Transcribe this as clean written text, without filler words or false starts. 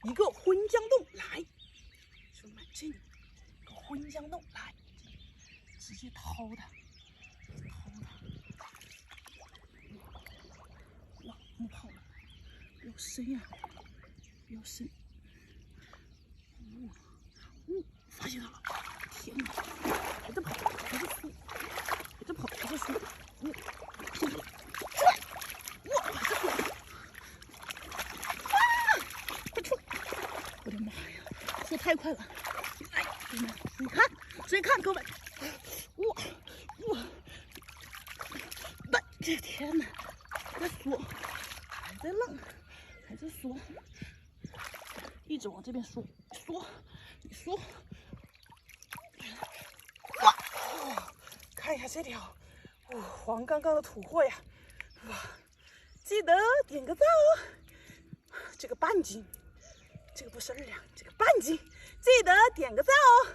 一个昏江洞，来，兄弟们，这个昏江洞，来，直接掏它，哇，木泡了，比较深呀，比较深。发现它了！天哪，还在跑，还在缩，还在跑，还在缩。拼住了，出来！哇，这个啊，快出来！我的妈呀，缩太快了！哎，兄弟们，注意看，各位，哇，这天哪，还在缩，还在浪，还在缩，一直往这边缩，你缩。看一下这条，黄杠杠的土货呀！哇，记得点个赞哦。这个半斤，这个不是2两，这个半斤，记得点个赞哦。